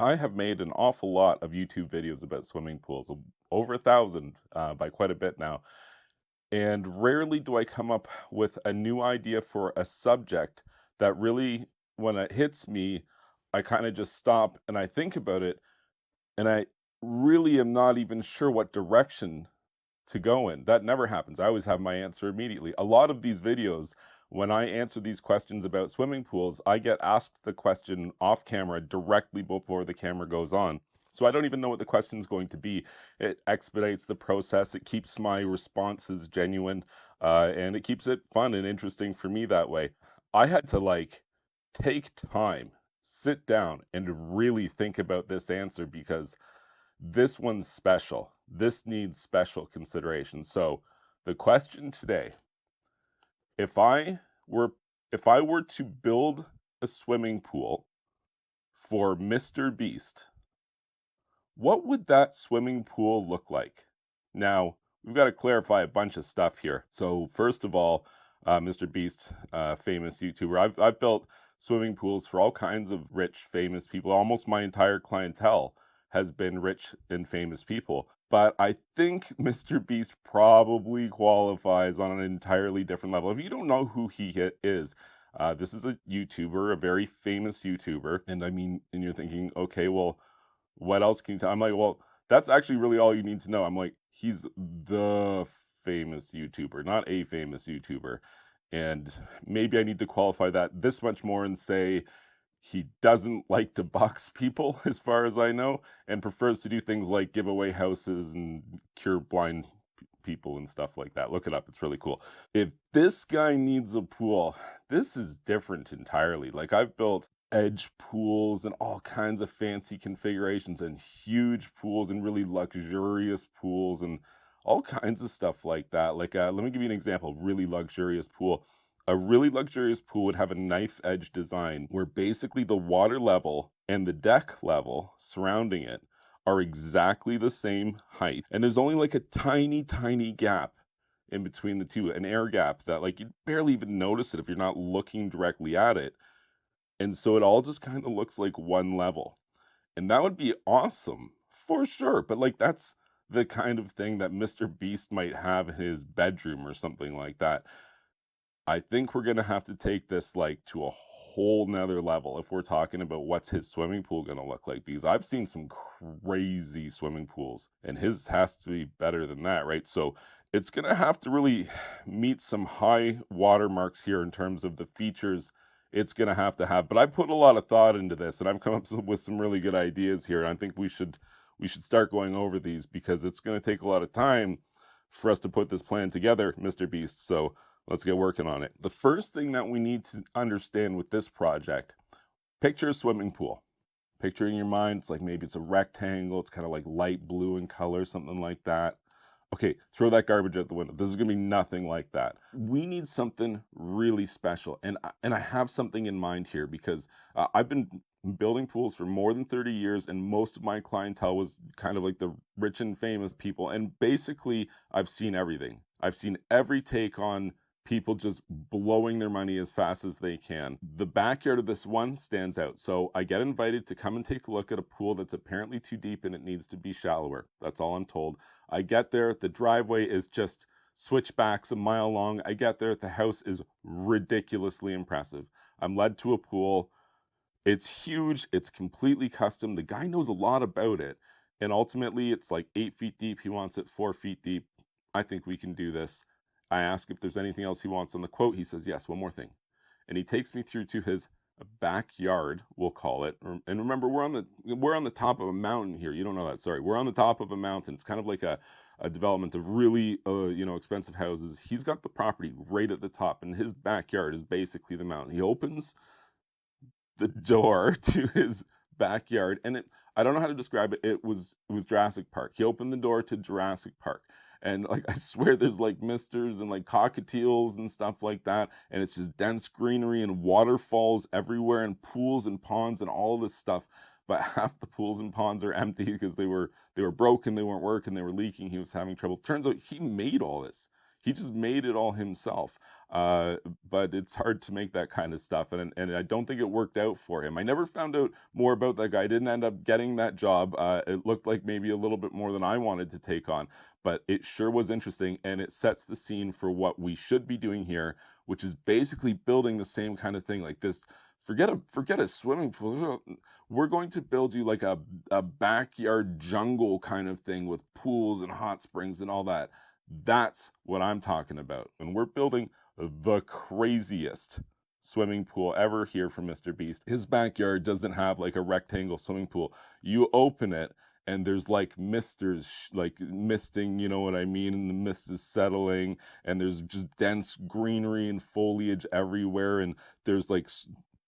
I have made an awful lot of YouTube videos about swimming pools, over 1,000 by quite a bit now. And rarely do I come up with a new idea for a subject that really, when it hits me, I kind of just stop and I think about it. And I really am not even sure what direction to go in. That never happens. I always have my answer immediately. A lot of these videos, when I answer these questions about swimming pools, I get asked the question off camera directly before the camera goes on. So I don't even know what the question is going to be. It expedites the process. It keeps my responses genuine, and it keeps it fun and interesting for me that way. I had to take time, sit down, and really think about this answer because this one's special. This needs special consideration. So, the question today, if I were if I were to build a swimming pool for Mr. Beast, what would that swimming pool look like? Now, we've got to clarify a bunch of stuff here. So, first of all, Mr. Beast, famous YouTuber, I've built swimming pools for all kinds of rich, famous people. Almost my entire clientele has been rich and famous people. But I think Mr. Beast probably qualifies on an entirely different level. If you don't know who is, this is a YouTuber, a very famous YouTuber. And I mean, and you're thinking, okay, well, what else can you tell? I'm like, well, that's actually really all you need to know. I'm like, he's the famous YouTuber, not a famous YouTuber. And maybe I need to qualify that this much more and say he doesn't like to box people, as far as I know, and prefers to do things like give away houses and cure blind people and stuff like that. Look it up, it's really cool. If this guy needs a pool, this is different entirely. Like, I've built edge pools and all kinds of fancy configurations and huge pools and really luxurious pools and all kinds of stuff like that. Like, let me give you an example. Really luxurious pool. A really luxurious pool would have a knife edge design where basically the water level and the deck level surrounding it are exactly the same height. And there's only like a tiny, tiny gap in between the two, an air gap that like you'd barely even notice it if you're not looking directly at it. And so it all just kind of looks like one level. And that would be awesome for sure. But like that's the kind of thing that Mr. Beast might have in his bedroom or something like that. I think we're gonna have to take this like to a whole nother level if we're talking about what's his swimming pool gonna look like. Because I've seen some crazy swimming pools, and his has to be better than that, right? So it's gonna have to really meet some high watermarks here in terms of the features it's gonna have to have. But I put a lot of thought into this, and I've come up with some really good ideas here. And I think we should start going over these because it's gonna take a lot of time for us to put this plan together, Mr. Beast. So let's get working on it. The first thing that we need to understand with this project, picture a swimming pool. Picture in your mind, it's like maybe it's a rectangle, it's kind of like light blue in color, something like that. Okay, throw that garbage out the window. This is gonna be nothing like that. We need something really special, and I have something in mind here because I've been building pools for more than 30 years, and most of my clientele was kind of like the rich and famous people. And basically, I've seen everything. I've seen every take on people just blowing their money as fast as they can. The backyard of this one stands out. So I get invited to come and take a look at a pool that's apparently too deep and it needs to be shallower. That's all I'm told. I get there, the driveway is just switchbacks a mile long. I get there, the house is ridiculously impressive. I'm led to a pool. It's huge, it's completely custom. The guy knows a lot about it. And ultimately, it's like 8 feet deep. He wants it 4 feet deep. I think we can do this. I ask if there's anything else he wants on the quote. He says, yes, one more thing. And he takes me through to his backyard, we'll call it. And remember, we're on the top of a mountain here. You don't know that. Sorry. We're on the top of a mountain. It's kind of like a development of really expensive houses. He's got the property right at the top, and his backyard is basically the mountain. He opens the door to his backyard, and I don't know how to describe it. It was Jurassic Park. He opened the door to Jurassic Park, and like I swear there's like misters and like cockatiels and stuff like that, and it's just dense greenery and waterfalls everywhere and pools and ponds and all this stuff. But half the pools and ponds are empty because they were broken, they weren't working, they were leaking. He was having trouble. Turns out he made all this. He just made it all himself. Uh, but it's hard to make that kind of stuff, and I don't think it worked out for him. I never found out more about that guy. I didn't end up getting that job. It looked like maybe a little bit more than I wanted to take on, but it sure was interesting, and it sets the scene for what we should be doing here, which is basically building the same kind of thing like this. Forget a swimming pool. We're going to build you like a backyard jungle kind of thing with pools and hot springs and all that. That's what I'm talking about. And we're building the craziest swimming pool ever here from Mr. Beast. His backyard doesn't have like a rectangle swimming pool. You open it and there's like misters, like misting, you know what I mean? And the mist is settling, and there's just dense greenery and foliage everywhere. And there's like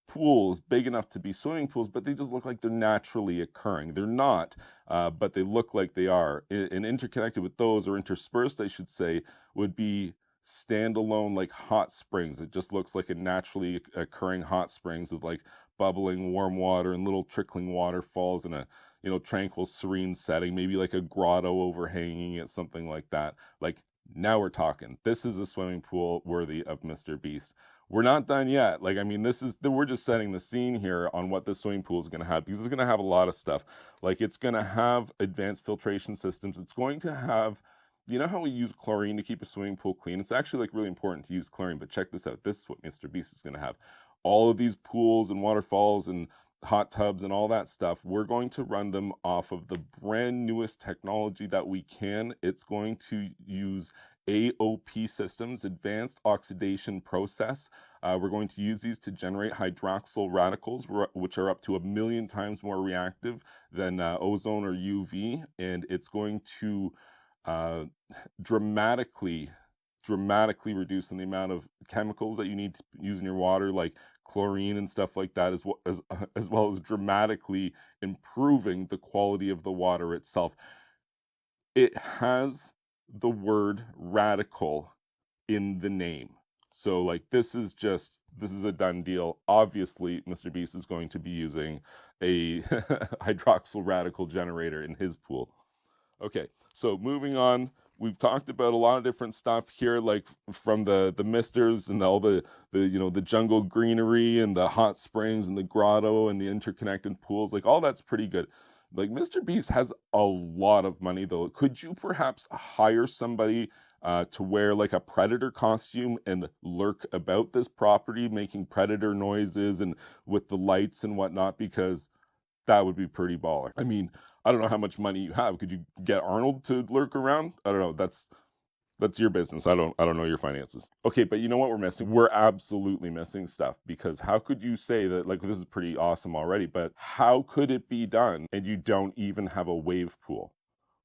pools big enough to be swimming pools, but they just look like they're naturally occurring. They're not, but they look like they are. And interconnected with those, or interspersed, I should say, would be standalone like hot springs. It just looks like a naturally occurring hot springs with like bubbling warm water and little trickling waterfalls in a, you know, tranquil, serene setting, maybe like a grotto overhanging it, something like that. Like, now we're talking. This is a swimming pool worthy of Mr. Beast. We're not done yet. Like, I mean, we're just setting the scene here on what the swimming pool is going to have, because it's going to have a lot of stuff. Like, it's going to have advanced filtration systems. It's going to have, you know how we use chlorine to keep a swimming pool clean? It's actually like really important to use chlorine, but check this out. This is what Mr. Beast is going to have. All of these pools and waterfalls and hot tubs and all that stuff, we're going to run them off of the brand newest technology that we can. It's going to use AOP systems, advanced oxidation process. We're going to use these to generate hydroxyl radicals, which are up to 1,000,000 times more reactive than ozone or UV, and it's going to uh, dramatically reducing the amount of chemicals that you need to use in your water, like chlorine and stuff like that, as well as dramatically improving the quality of the water itself. It has the word radical in the name. So like this is a done deal. Obviously, Mr. Beast is going to be using a hydroxyl radical generator in his pool. Okay, so moving on, we've talked about a lot of different stuff here, like from the misters and all the you know, the jungle greenery and the hot springs and the grotto and the interconnected pools. Like, all that's pretty good. Like, Mr. Beast has a lot of money though. Could you perhaps hire somebody to wear like a predator costume and lurk about this property, making predator noises and with the lights and whatnot? Because that would be pretty baller. I mean, I don't know how much money you have. Could you get Arnold to lurk around? I don't know. That's your business. I don't know your finances. Okay, but you know what we're missing? We're absolutely missing stuff, because how could you say that, like, this is pretty awesome already, but how could it be done and you don't even have a wave pool?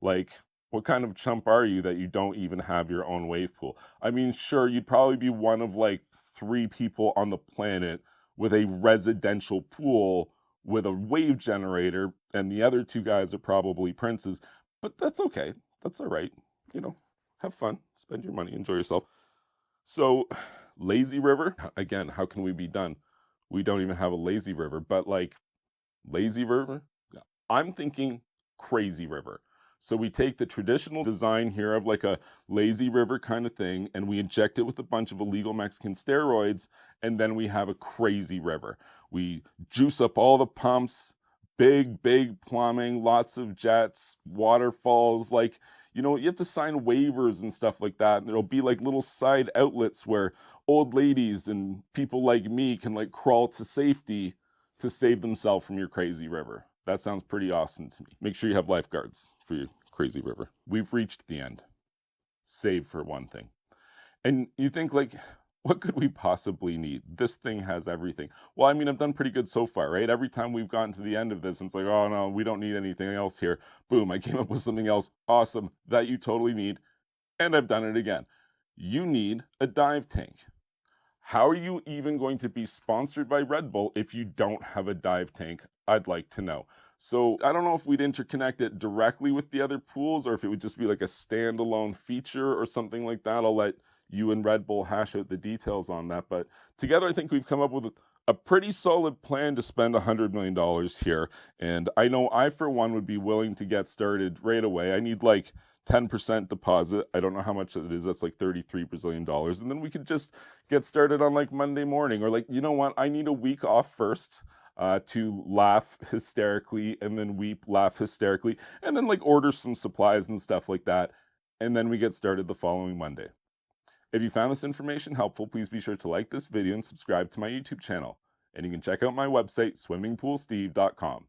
Like, what kind of chump are you that you don't even have your own wave pool? I mean, sure, you'd probably be one of like 3 people on the planet with a residential pool with a wave generator, and the other 2 guys are probably princes, but that's okay. That's all right. You know, have fun, spend your money, enjoy yourself. So, lazy river, again, how can we be done? We don't even have a lazy river, but like, lazy river? Yeah. I'm thinking crazy river. So we take the traditional design here of like a lazy river kind of thing, and we inject it with a bunch of illegal Mexican steroids, and then we have a crazy river. We juice up all the pumps, big plumbing, lots of jets, waterfalls. Like, you know, you have to sign waivers and stuff like that. And there'll be like little side outlets where old ladies and people like me can like crawl to safety to save themselves from your crazy river. That sounds pretty awesome to me. Make sure you have lifeguards for your crazy river. We've reached the end, save for one thing. And you think, like, what could we possibly need? This thing has everything. Well, I mean, I've done pretty good so far, right? Every time we've gotten to the end of this, and it's like, oh no, we don't need anything else here. Boom, I came up with something else awesome that you totally need, and I've done it again. You need a dive tank. How are you even going to be sponsored by Red Bull if you don't have a dive tank? I'd like to know. So I don't know if we'd interconnect it directly with the other pools, or if it would just be like a standalone feature or something like that. I'll let you and Red Bull hash out the details on that. But together, I think we've come up with a pretty solid plan to spend $100 million here. And I know I, for one, would be willing to get started right away. I need like 10% deposit. I don't know how much it is. That's like 33 Brazilian dollars. And then we could just get started on like Monday morning, or like, you know what? I need a week off first. To laugh hysterically and then weep, laugh hysterically, and then like order some supplies and stuff like that. And then we get started the following Monday. If you found this information helpful, please be sure to like this video and subscribe to my YouTube channel. And you can check out my website, swimmingpoolsteve.com.